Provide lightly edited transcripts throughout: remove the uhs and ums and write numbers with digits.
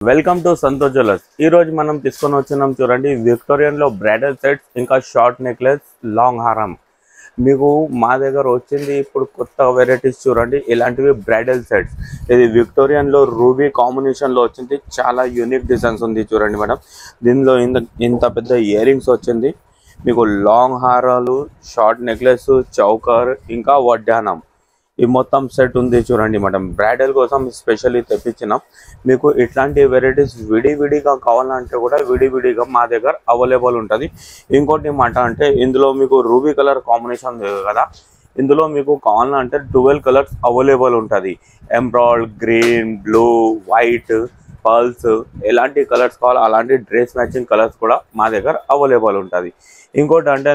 Welcome to Santosh jewellers. ఈ రోజు మనం తీసుకొని వచ్చినాం చూడండి విక్టోరియన్ లో బ్రైడల్ సెట్స్ ఇంకా షార్ట్ నెక్లెస్ లాంగ్ హారం. మీకు మా దగ్గర వచ్చింది ఇప్పుడు కొత్త వెరైటీస్ చూడండి. ఇలాంటివి బ్రైడల్ సెట్స్. ఇది విక్టోరియన్ లో రూబీ కాంబినేషన్ లో వచ్చింది. చాలా యూనిక్ డిజైన్స్ ఉంది చూడండి మేడం. దీనిలో ఇంత పెద్ద ఇయర్ రింగ్స్ వచ్చింది. మీకు లాంగ్ హారాలు, షార్ట్ నెక్లెస్, చౌకర్ ఇంకా వడ్డానం ఈ మొత్తం సెట్ ఉంది చూడండి మేడం. బ్రైడల్ కోసం స్పెషల్లీ తెప్పించినాం. మీకు ఇట్లాంటి వెరైటీస్ విడివిడిగా కావాలంటే కూడా విడివిడిగా మా దగ్గర అవైలబుల్ ఉంటుంది. ఇంకోటి మాట అంటే ఇందులో మీకు రూబీ కలర్ కాంబినేషన్ కదా, ఇందులో మీకు కావాలంటే 12 కలర్స్ అవైలబుల్ ఉంటుంది. Emerald, green, blue, white, pearls ఎలాంటి కలర్స్ కావాలో అలాంటి డ్రెస్ మ్యాచింగ్ కలర్స్ కూడా మా దగ్గర అవైలబుల్ ఉంటుంది. ఇంకోటి అంటే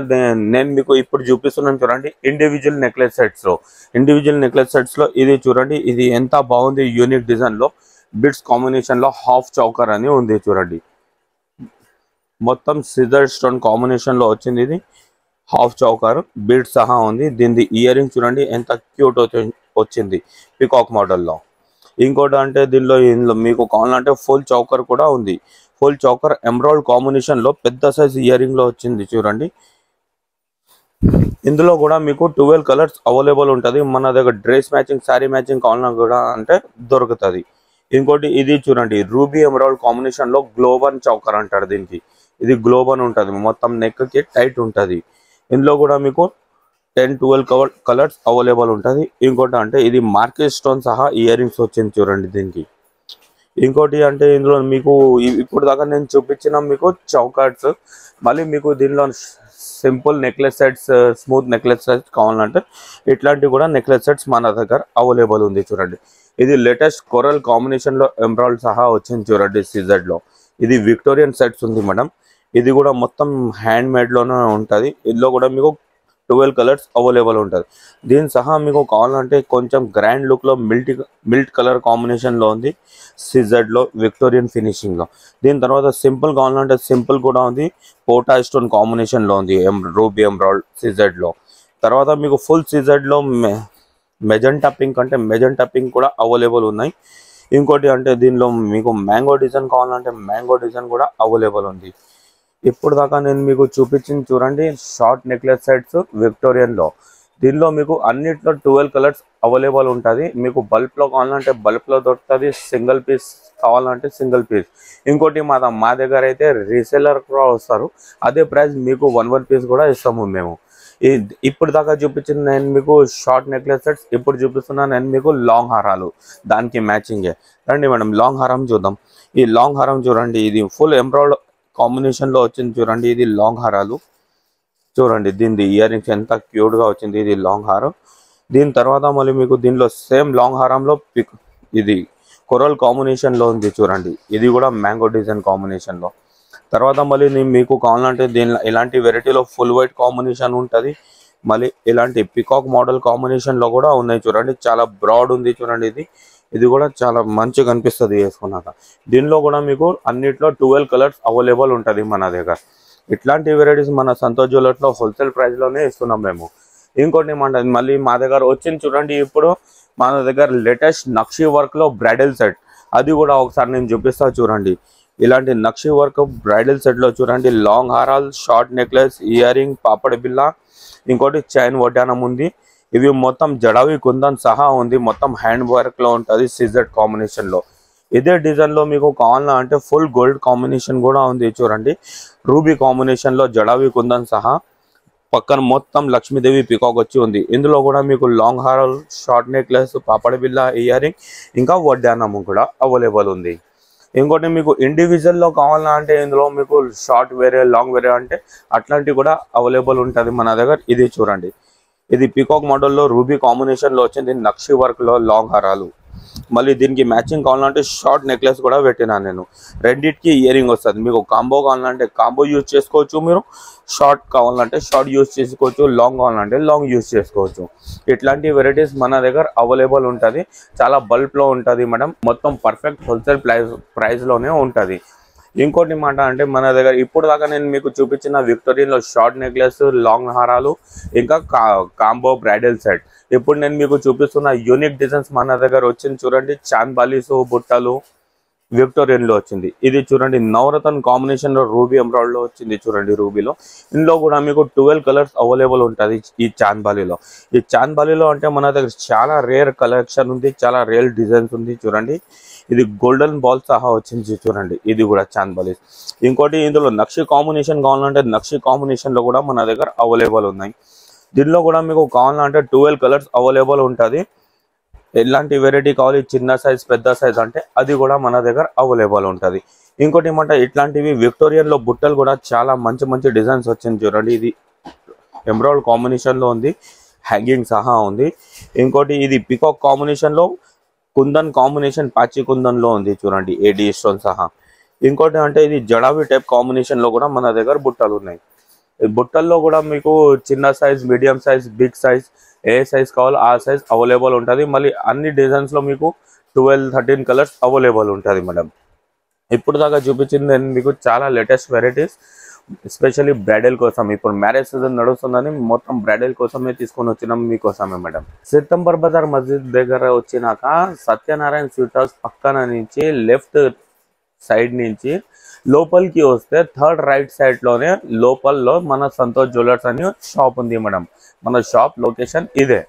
నేను మీకు ఇప్పుడు చూపిస్తున్నాను చూడండి ఇండివిజువల్ నెక్లెస్ సెట్స్ లో ఇది చూడండి. ఇది ఎంత బాగుంది, యూనిక్ డిజైన్ లో బిట్స్ కాంబినేషన్ లో హాఫ్ చౌకర్ అని ఉంది చూడండి. మొత్తం సిజర్ స్టోన్ కాంబినేషన్ లో వచ్చింది. ఇది హాఫ్ చౌకర్ బిట్స్ సహా ఉంది. దీని ఇయర్ రింగ్ చూడండి ఎంత క్యూట్ వచ్చింది పికాక్ మోడల్లో. ఇంకోటి అంటే దీనిలో మీకు కావాలంటే ఫుల్ చౌకర్ కూడా ఉంది. ఫుల్ చౌకర్ ఎమరాల్డ్ కాంబినేషన్ లో పెద్ద సైజ్ ఇయర్ రింగ్ లో వచ్చింది చూడండి. ఇందులో కూడా మీకు 12 కలర్స్ అవైలబుల్ ఉంటుంది. మన దగ్గర డ్రెస్ మ్యాచింగ్, శారీ మ్యాచింగ్ కావాలన్నా కూడా అంటే దొరుకుతుంది. ఇంకోటి ఇది చూడండి రూబీ ఎమరాల్డ్ కాంబినేషన్ లో గ్లోబన్ చౌకర్ అంటారు దీనికి. ఇది గ్లోబన్ ఉంటుంది, మొత్తం నెక్ కి టైట్ ఉంటుంది. ఇందులో కూడా మీకు 10-12 కలర్స్ అవైలబుల్ ఉంటుంది. ఇంకోటి అంటే ఇది మార్కెట్ స్టోన్ సహా ఇయర్ రింగ్స్ వచ్చింది చూడండి దీనికి. ఇంకోటి అంటే ఇందులో మీకు ఇప్పుడు దాకా నేను చూపించిన మీకు చౌకర్స్, మళ్ళీ మీకు దీనిలో simple necklace sets, smooth necklace sets కావాలంటే ఇట్లాంటివి కూడా నెక్లెస్ సెట్స్ మన దగ్గర అవైలబుల్ ఉంది చూడండి. ఇది లేటెస్ట్ కొరల్ కాంబినేషన్ లో ఎమరాల్డ్ సహా వచ్చింది చూడండి సిజెడ్ లో. ఇది విక్టోరియన్ సెట్స్ ఉంది మేడం. ఇది కూడా మొత్తం హ్యాండ్ మేడ్ లోనే ఉంటుంది. ఇందులో కూడా మీకు 12 కలర్స్ అవైలబుల్ ఉంటుంది. దీని సహా మీకు కావాలంటే కొంచెం గ్రాండ్ లుక్ లో మిల్ట్ కలర్ కాంబినేషన్ లో ఉంది సిజెడ్ లో, విక్టోరియన్ ఫినిషింగ్ లో. దీని తర్వాత సింపుల్ కావాలంటే సింపుల్ కూడా ఉంది, పోటా స్టోన్ కాంబినేషన్ లో ఉంది రూబీ ఎమరాల్డ్ సిజెడ్ లో. తర్వాత మీకు ఫుల్ సిజెడ్ లో మెజెంటా పింక్ అంటే మెజెంటా పింక్ కూడా అవైలబుల్ ఉన్నాయి. ఇంకోటి అంటే దీనిలో మీకు మ్యాంగో డిజైన్ కావాలంటే మ్యాంగో డిజైన్ కూడా అవైలబుల్ ఉంది. ఇప్పుడు దాకా నేను మీకు చూపించింది చూడండి షార్ట్ నెక్లెస్ సెట్స్ విక్టోరియన్ లో. దీనిలో మీకు అన్నిట్లో 12 కలర్స్ అవైలబుల్ ఉంటుంది. మీకు బల్క్ లో కావాలంటే బల్క్ లో దొరుకుతుంది, సింగిల్ పీస్ కావాలంటే సింగిల్ పీస్. ఇంకోటి మా దగ్గర అయితే రీసెలర్ కూడా వస్తారు. అదే ప్రైస్ మీకు 1 పీస్ కూడా ఇస్తాము మేము. ఇప్పుడు దాకా చూపించింది నేను మీకు షార్ట్ నెక్లెస్ సెట్స్. ఇప్పుడు చూపిస్తున్నాను నేను మీకు లాంగ్ హారాలు, దానికి మ్యాచింగే. రండి మేడం లాంగ్ హారం చూద్దాం. ఈ లాంగ్ హారం చూడండి, ఇది ఫుల్ ఎంబ్రాయిడ్ కాంబినేషన్ లో వచ్చింది చూడండి. ఇది లాంగ్ హారాలు చూడండి. దీని ఇయర్ రింగ్స్ ఎంత క్యూట్ గా వచ్చింది. ఇది లాంగ్ హారం. దీని తర్వాత మళ్ళీ మీకు దీనిలో సేమ్ లాంగ్ హారంలో ఇది కొరల్ కాంబినేషన్ లో ఉంది చూడండి. ఇది కూడా మ్యాంగో డిజైన్ కాంబినేషన్ లో. తర్వాత మళ్ళీ మీకు కావాలంటే దీనిలో ఇలాంటి వెరైటీలో ఫుల్ వైట్ కాంబినేషన్ ఉంటుంది. మళ్ళీ ఇలాంటి పికాక్ మోడల్ కాంబినేషన్ లో కూడా ఉన్నాయి చూడండి. చాలా బ్రాడ్ ఉంది చూడండి. ఇది కూడా చాలా మంచిగా కనిపిస్తుంది వేసుకున్నాక. దీనిలో కూడా మీకు అన్నిట్లో 12 కలర్స్ అవైలబుల్ ఉంటుంది మన దగ్గర. ఇట్లాంటి వెరైటీస్ మన సంతోష్ జ్యువెలర్స్ లో హోల్సేల్ ప్రైస్ లోనే ఇస్తున్నాం మేము. ఇంకోటి మళ్ళీ మా దగ్గర వచ్చింది చూడండి. ఇప్పుడు మన దగ్గర లేటెస్ట్ నక్షి వర్క్ లో బ్రైడల్ సెట్, అది కూడా ఒకసారి నేను చూపిస్తా చూడండి. ఇలాంటి నక్షి వర్క్ బ్రైడల్ సెట్ లో చూడండి లాంగ్ హారాల్, షార్ట్ నెక్లెస్, ఇయర్ రింగ్, పాపడ బిల్ల, ఇంకోటి చైన్ వడ్డానం ఉంది. ఇవి మొత్తం జడావి కుందన్ సహా ఉంది. మొత్తం హ్యాండ్ వర్క్ లో ఉంటుంది సిజెడ్ కాంబినేషన్ లో. ఇదే డిజైన్ లో మీకు కావాలన్నా అంటే ఫుల్ గోల్డ్ కాంబినేషన్ కూడా ఉంది చూడండి. రూబీ కాంబినేషన్ లో జడావి కుందన్ సహా, పక్కన మొత్తం లక్ష్మీదేవి పికాక్ వచ్చి ఉంది. ఇందులో కూడా మీకు లాంగ్ హారాల్, షార్ట్ నెక్లెస్, పాపడ బిల్ల, ఇయర్ రింగ్ ఇంకా వడ్డానం కూడా అవైలబుల్ ఉంది. ఇంకోటి మీకు ఇండివిజువల్ లో కావాలన్నా అంటే ఇందులో మీకు షార్ట్ వేరే, లాంగ్ వేరే అంటే అట్లాంటివి కూడా అవైలబుల్ ఉంటుంది మన దగ్గర. ఇది చూడండి, ఇది పీకాక్ మోడల్లో రూబీ కాంబినేషన్ లో వచ్చింది నక్షి వర్క్ లో లాంగ్ హారాలు. మళ్ళీ దీనికి మ్యాచింగ్ కావాలంటే షార్ట్ నెక్లెస్ కూడా పెట్టినా నేను. రెండింటికి ఇయర్ రింగ్ వస్తుంది. మీకు కాంబో కావాలంటే కాంబో యూజ్ చేసుకోవచ్చు, మీరు షార్ట్ కావాలంటే షార్ట్ యూజ్ చేసుకోవచ్చు, లాంగ్ కావాలంటే లాంగ్ యూజ్ చేసుకోవచ్చు. ఇట్లాంటి వెరైటీస్ మన దగ్గర అవైలబుల్ ఉంటుంది. చాలా బల్క్ లో ఉంటుంది మేడం. మొత్తం పర్ఫెక్ట్ హోల్సేల్ ప్రైస్ లోనే ఉంటుంది. ఇంకోటి మాట అంటే మన దగ్గర ఇప్పుడు దాకా నేను మీకు చూపించిన విక్టోరియన్ లో షార్ట్ నెక్లెస్, లాంగ్ హారాలు ఇంకా కాంబో బ్రైడల్ సెట్. ఇప్పుడు నేను మీకు చూపిస్తున్న యూనిక్ డిజైన్స్ మన దగ్గర వచ్చింది చూడండి. చాంద్ బాలీసు, బుట్టలు, విక్టోరియన్ లో వచ్చింది. ఇది చూడండి నవరత్న కాంబినేషన్ లో రూబీ ఎమరాల్డ్ లో వచ్చింది చూడండి. రూబీలో ఇందులో కూడా మీకు 12 కలర్స్ అవైలబుల్ ఉంటుంది ఈ చాంద్బాలిలో. ఈ చాంద్బాలిలో అంటే మన దగ్గర చాలా రేర్ కలెక్షన్ ఉంది, చాలా రేర్ డిజైన్స్ ఉంది చూడండి. ఇది గోల్డెన్ బాల్ సహా వచ్చింది చూడండి. ఇది కూడా చాంద్బాలి. ఇంకోటి ఇందులో నక్షి కాంబినేషన్ కావాలంటే నక్షి కాంబినేషన్ లో కూడా మన దగ్గర అవైలబుల్ ఉన్నాయి. దీనిలో కూడా మీకు కావాలంటే 12 కలర్స్ అవైలబుల్ ఉంటుంది. ఎలాంటి వెరైటీ కావాలి, చిన్న సైజ్ పెద్ద సైజ్ అంటే అది కూడా మన దగ్గర అవైలబుల్ ఉంటుంది. ఇంకోటి ఏమంటే ఇట్లాంటివి విక్టోరియన్ లో బుట్టలు కూడా చాలా మంచి మంచి డిజైన్స్ వచ్చింది చూడండి. ఇది ఎమరాల్డ్ కాంబినేషన్ లో ఉంది, హ్యాంగింగ్ సహా ఉంది. ఇంకోటి ఇది పికాక్ కాంబినేషన్ లో కుందన్ కాంబినేషన్ పాచి కుందన్ లో ఉంది చూడండి, ఏడి స్టోన్ సహా. ఇంకోటి అంటే ఇది జడావి టైప్ కాంబినేషన్ లో కూడా మన దగ్గర బుట్టలు ఉన్నాయి. ఈ బుట్టల్లో కూడా మీకు చిన్న size, medium size, big size, ఏ సైజ్ కావాలో ఆ సైజ్ అవైలబుల్ ఉంటుంది. మళ్ళీ అన్ని డిజైన్స్ లో మీకు 12-13 కలర్స్ అవైలబుల్ ఉంటుంది మేడం. ఇప్పుడు దాకా చూపించింది నేను మీకు చాలా లేటెస్ట్ వెరైటీస్, ఎస్పెషల్లీ బ్రైడల్ కోసం. ఇప్పుడు మ్యారేజ్ సీజన్ నడుస్తుందని మొత్తం బ్రైడల్ కోసమే తీసుకొని వచ్చినాం మీకోసమే మేడం. సితంబర్ బజార్ మస్జిద్ దగ్గర వచ్చినాక సత్యనారాయణ స్వీట్ హౌస్ పక్కన నుంచి లెఫ్ట్ సైడ్ నుంచి లోపలికి వస్తే థర్డ్ రైట్ సైడ్ లోనే లోపల్లో మన సంతోష్ జ్యువెలర్స్ అని షాప్ ఉంది మేడం. మన షాప్ లొకేషన్ ఇదే.